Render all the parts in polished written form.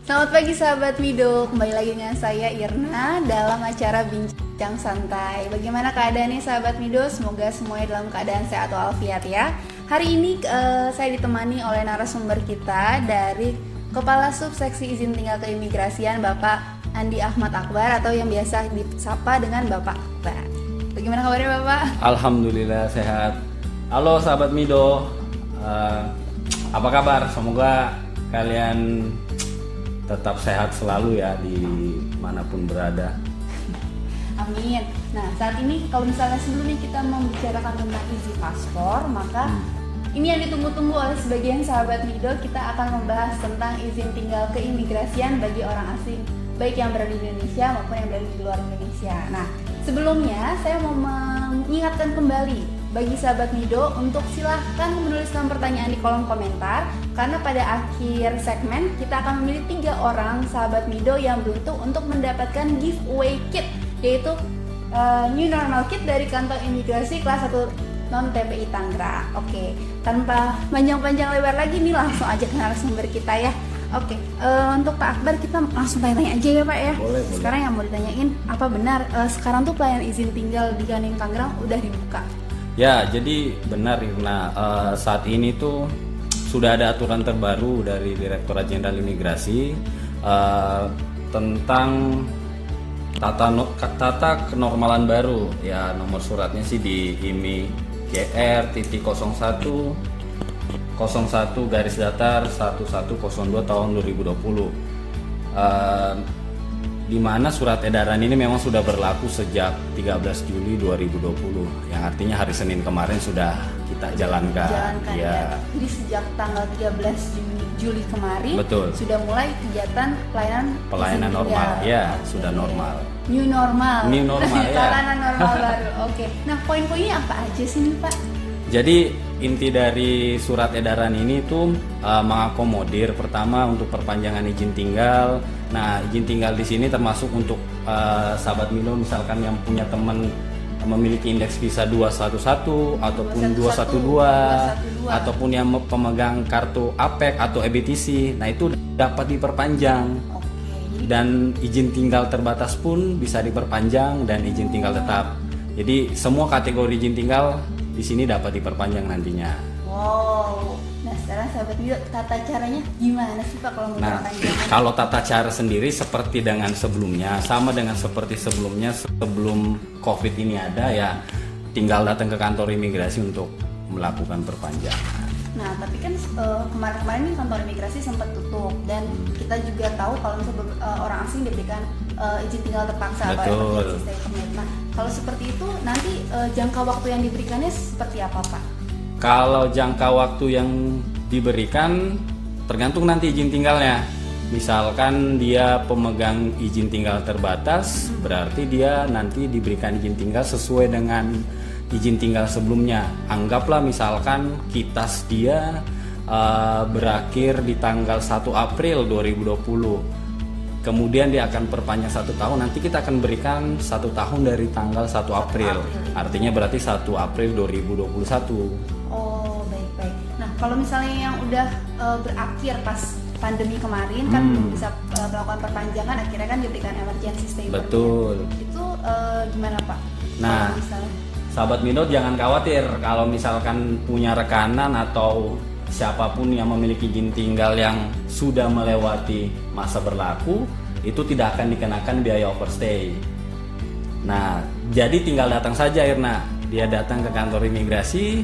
Selamat pagi sahabat Mido, kembali lagi dengan saya Irna dalam acara Bincang Santai. Bagaimana keadaannya sahabat Mido? Semoga semuanya dalam keadaan sehat walafiat ya. Hari ini saya ditemani oleh narasumber kita dari Kepala Subseksi Izin Tinggal Keimigrasian Bapak Andi Ahmad Akbar atau yang biasa disapa dengan Bapak Akbar. Bagaimana kabarnya Bapak? Alhamdulillah sehat. Halo sahabat Mido, apa kabar? Semoga kalian tetap sehat selalu ya di manapun berada. Amin. Nah saat ini kalau misalnya sebelumnya kita membicarakan tentang izin paspor, maka ini yang ditunggu-tunggu oleh sebagian sahabat Mido. Kita akan membahas tentang izin tinggal keimigrasian bagi orang asing, baik yang berada di Indonesia maupun yang berada di luar Indonesia. Nah sebelumnya saya mau mengingatkan kembali bagi sahabat Mido untuk silahkan menuliskan pertanyaan di kolom komentar, karena pada akhir segmen kita akan memilih 3 orang sahabat Mido yang beruntung untuk mendapatkan giveaway kit, yaitu New Normal Kit dari Kantor Imigrasi kelas 1 non TPI Tangerang. Oke, tanpa panjang-panjang lebar lagi nih langsung aja ke narasumber kita ya. Oke, untuk Pak Akbar kita langsung tanya aja ya Pak ya. Boleh. Sekarang yang mau ditanyain, apa benar sekarang tuh pelayanan izin tinggal di Kanwil Tangerang udah dibuka? Ya, jadi benar Irna, saat ini tuh sudah ada aturan terbaru dari Direktorat Jenderal Imigrasi tentang tata kenormalan baru. Ya, nomor suratnya sih di IMI GR.01 01/1102 tahun 2020, di mana surat edaran ini memang sudah berlaku sejak 13 Juli 2020, yang artinya hari Senin kemarin sudah kita jalankan. Ya. Jadi sejak tanggal 13 Juli kemarin, Betul. sudah mulai kegiatan Pelayanan izin normal, tinggal. ya, Oke. sudah normal. New normal. New normal, ya. Tatanan normal baru. Oke. Nah, poin-poinnya apa aja sih nih Pak? Jadi inti dari surat edaran ini tuh mengakomodir pertama untuk perpanjangan izin tinggal. Nah, izin tinggal di sini termasuk untuk sahabat Mido misalkan yang punya teman memiliki indeks visa 211 ataupun 212 ataupun yang pemegang kartu APEK atau EBTC. Nah, itu dapat diperpanjang. Oke. Jadi Dan izin tinggal terbatas pun bisa diperpanjang dan izin tinggal tetap. Jadi semua kategori izin tinggal di sini dapat diperpanjang nantinya. wow. Nah, sekarang sahabat Mido, tata caranya gimana sih Pak kalau mau Nah, perpanjangan? kalau tata cara sendiri seperti dengan sebelumnya, sama dengan seperti sebelumnya sebelum COVID ini ada ya, tinggal datang ke kantor imigrasi untuk melakukan perpanjangan. Nah, tapi kan kemarin-kemarin nih kantor imigrasi sempat tutup, dan kita juga tahu kalau misalnya orang asing diberikan izin tinggal terpaksa atau Betul. emergency stay permit. Nah, kalau seperti itu nanti jangka waktu yang diberikannya seperti apa Pak? Kalau jangka waktu yang diberikan tergantung nanti izin tinggalnya. Misalkan dia pemegang izin tinggal terbatas, berarti dia nanti diberikan izin tinggal sesuai dengan izin tinggal sebelumnya. Anggaplah misalkan kitas dia berakhir di tanggal 1 April 2020. Kemudian dia akan perpanjang 1 tahun. Nanti kita akan berikan 1 tahun dari tanggal 1 April. Artinya berarti 1 April 2021. Oh, baik-baik. Nah, kalau misalnya yang udah berakhir pas pandemi kemarin kan belum bisa melakukan perpanjangan, akhirnya kan diberikan emergency stay permit. Betul. Itu gimana Pak? Nah, Kalau misalnya sahabat Mido jangan khawatir kalau misalkan punya rekanan atau siapapun yang memiliki izin tinggal yang sudah melewati masa berlaku, itu tidak akan dikenakan biaya overstay. Nah, jadi tinggal datang saja Irna. Dia datang ke kantor imigrasi,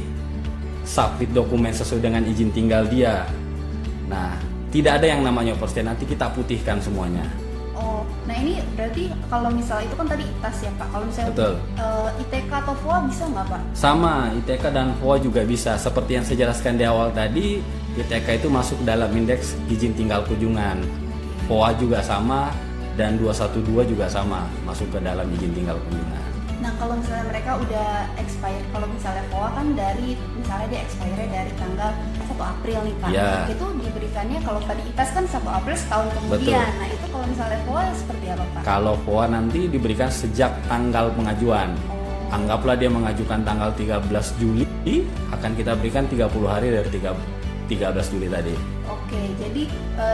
submit dokumen sesuai dengan izin tinggal dia. Nah, tidak ada yang namanya overstay, nanti kita putihkan semuanya. oh, nah ini berarti kalau misalnya itu kan tadi ITAS ya Pak. Kalau misalnya Betul. ITK atau FOA bisa nggak Pak? Sama, ITK dan FOA juga bisa. Seperti yang saya jelaskan di awal tadi, ITK itu masuk dalam indeks izin tinggal kunjungan. FOA juga sama, dan 212 juga sama, masuk ke dalam izin tinggal kunjungan. Nah, kalau misalnya mereka udah expired, kalau misalnya FOA kan dari misalnya dia expire dari tanggal 1 April nih Pak. Ya. Itu diberikannya, kalau tadi ITAS kan 1 April setahun kemudian. Betul. Nah, itu kalau misalnya FOA seperti apa Pak? Kalau FOA nanti diberikan sejak tanggal pengajuan. Anggaplah dia mengajukan tanggal 13 Juli, akan kita berikan 30 hari dari 13 Juli tadi. Oke. Oke, jadi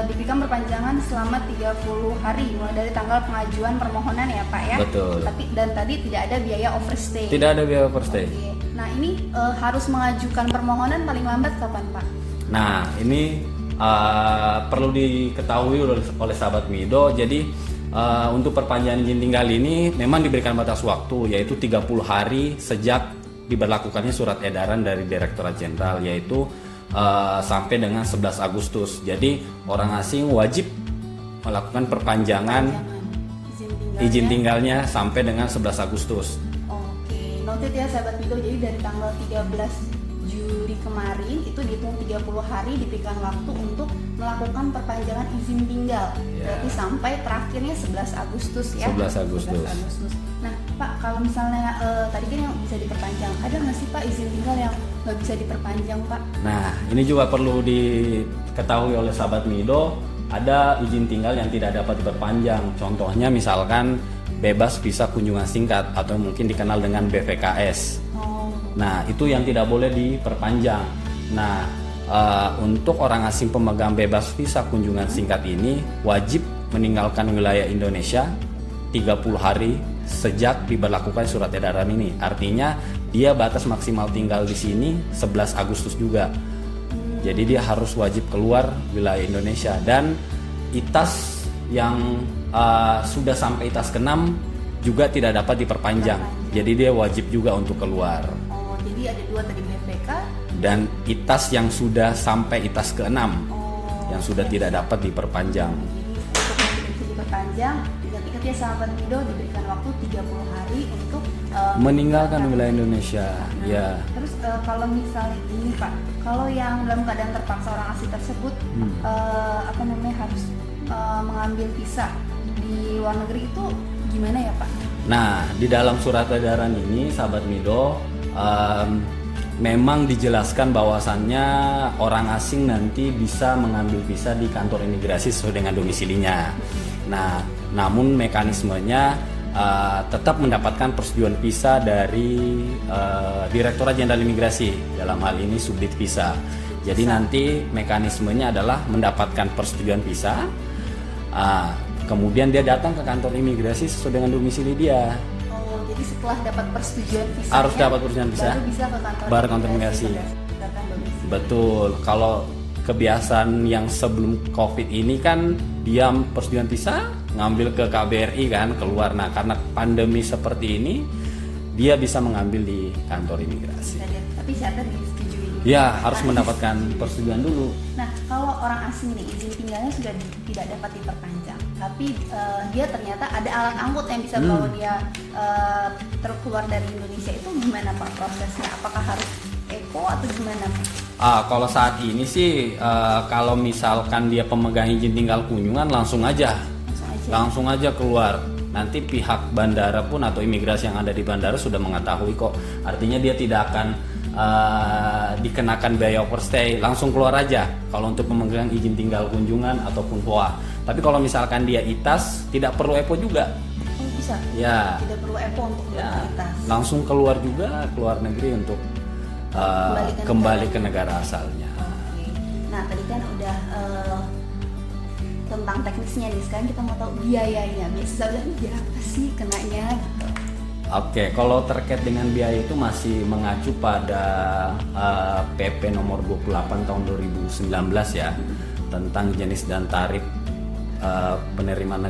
diberikan perpanjangan selama 30 hari mulai dari tanggal pengajuan permohonan ya Pak ya. Betul. Dan tadi tidak ada biaya overstay. Tidak ada biaya overstay. Oke. Nah ini harus mengajukan permohonan paling lambat kapan Pak? Nah ini perlu diketahui oleh sahabat Mido. Jadi untuk perpanjangan izin tinggal ini memang diberikan batas waktu, yaitu 30 hari sejak diberlakukannya surat edaran dari Direktorat Jenderal, yaitu sampai dengan 11 Agustus. Jadi orang asing wajib melakukan perpanjangan izin tinggalnya sampai dengan 11 Agustus. Oke, noted ya sahabat Mido. Jadi dari tanggal 13 Juli kemarin itu dihitung 30 hari diberikan waktu untuk melakukan perpanjangan izin tinggal. Berarti sampai terakhirnya 11 Agustus ya. 11 Agustus. Nah Pak, kalau misalnya tadi kan yang bisa diperpanjang, ada nggak sih Pak izin tinggal yang nggak bisa diperpanjang Pak? Nah ini juga perlu diketahui oleh sahabat Mido, ada izin tinggal yang tidak dapat diperpanjang. Contohnya misalkan bebas visa kunjungan singkat atau mungkin dikenal dengan BVKS. Nah itu yang tidak boleh diperpanjang. Nah untuk orang asing pemegang bebas visa kunjungan singkat ini wajib meninggalkan wilayah Indonesia 30 hari sejak diberlakukan surat edaran ini. Artinya dia batas maksimal tinggal di sini 11 Agustus juga. Jadi dia harus wajib keluar wilayah Indonesia. Dan ITAS yang sudah sampai ITAS ke-6 juga tidak dapat diperpanjang. Jadi dia wajib juga untuk keluar. Jadi ada dua tadi, BPK dan ITAS yang sudah sampai ITAS ke-6 yang sudah tidak dapat diperpanjang. Jadi untuk yang tidak bisa diperpanjang, ingat-ingat ya sahabat Mido, diberikan waktu 30 hari untuk meninggalkan wilayah Indonesia. Nah, ya. Terus kalau misalnya ini Pak, kalau yang dalam keadaan terpaksa orang asing tersebut harus mengambil visa di luar negeri, itu gimana ya Pak? Nah, di dalam surat edaran ini sahabat Mido memang dijelaskan bahwasannya orang asing nanti bisa mengambil visa di kantor imigrasi sesuai dengan domisilinya. Nah, namun mekanismenya tetap mendapatkan persetujuan visa dari Direktorat Jenderal Imigrasi, dalam hal ini Subdit Visa. Jadi nanti mekanismenya adalah mendapatkan persetujuan visa, kemudian dia datang ke kantor imigrasi sesuai dengan domisili dia. Jadi setelah dapat persetujuan visa, harus dapat persetujuan visa, baru bisa ke kantor imigrasi. Betul. Kalau kebiasaan yang sebelum COVID ini kan dia persetujuan visa ngambil ke KBRI kan, keluar. Nah karena pandemi seperti ini dia bisa mengambil di kantor imigrasi. Tapi syaratnya disetujui. Ya harus mendapatkan persetujuan dulu. Nah kalau orang asing nih izin tinggalnya sudah tidak dapat diperpanjang, tapi dia ternyata ada alat angkut yang bisa bawa dia terkeluar dari Indonesia, itu gimana Pak prosesnya? Apakah harus ECO atau gimana Pak? Kalau saat ini sih kalau misalkan dia pemegang izin tinggal kunjungan langsung aja keluar. Nanti pihak bandara pun atau imigrasi yang ada di bandara sudah mengetahui kok. Artinya dia tidak akan dikenakan biaya overstay, langsung keluar aja kalau untuk pemegang izin tinggal kunjungan ataupun VOA. Tapi kalau misalkan dia ITAS tidak perlu EPO juga. Oh bisa? Ya. Tidak perlu EPO untuk ITAS. Langsung keluar juga, keluar negeri untuk kembali ke negara asalnya. Oke. Nah tadi kan udah tentang teknisnya nih, sekarang kita mau tahu biayanya. Biasanya berapa sih kenanya gitu? Oke, kalau terkait dengan biaya itu masih mengacu pada PP nomor 28 tahun 2019 ya, tentang jenis dan tarif penerimaan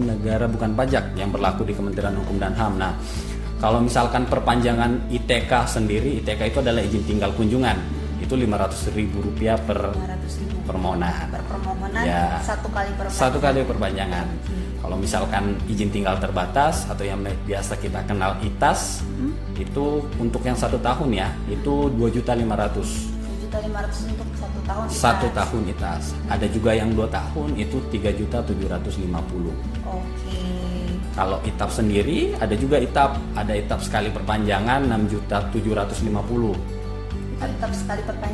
negara bukan pajak yang berlaku di Kementerian Hukum dan HAM. Nah, kalau misalkan perpanjangan ITK sendiri, ITK itu adalah izin tinggal kunjungan, itu Rp500.000 per permohonan. Per permohonan ya, satu kali perpanjangan. Kalau misalkan izin tinggal terbatas atau yang biasa kita kenal ITAS, itu untuk yang 1 tahun ya, itu Rp2.500.000. Rp2.500.000 untuk 1 tahun. 1 tahun ITAS. Ada juga yang 2 tahun itu Rp3.750.000. Oke. Kalau ITAP sendiri ada juga ada ITAP sekali perpanjangan Rp6.750.000. ITAP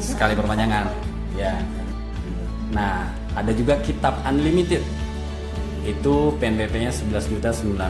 sekali perpanjangan. Ya. Nah, ada juga kitab unlimited. Itu PNBP-nya Rp11.950.000.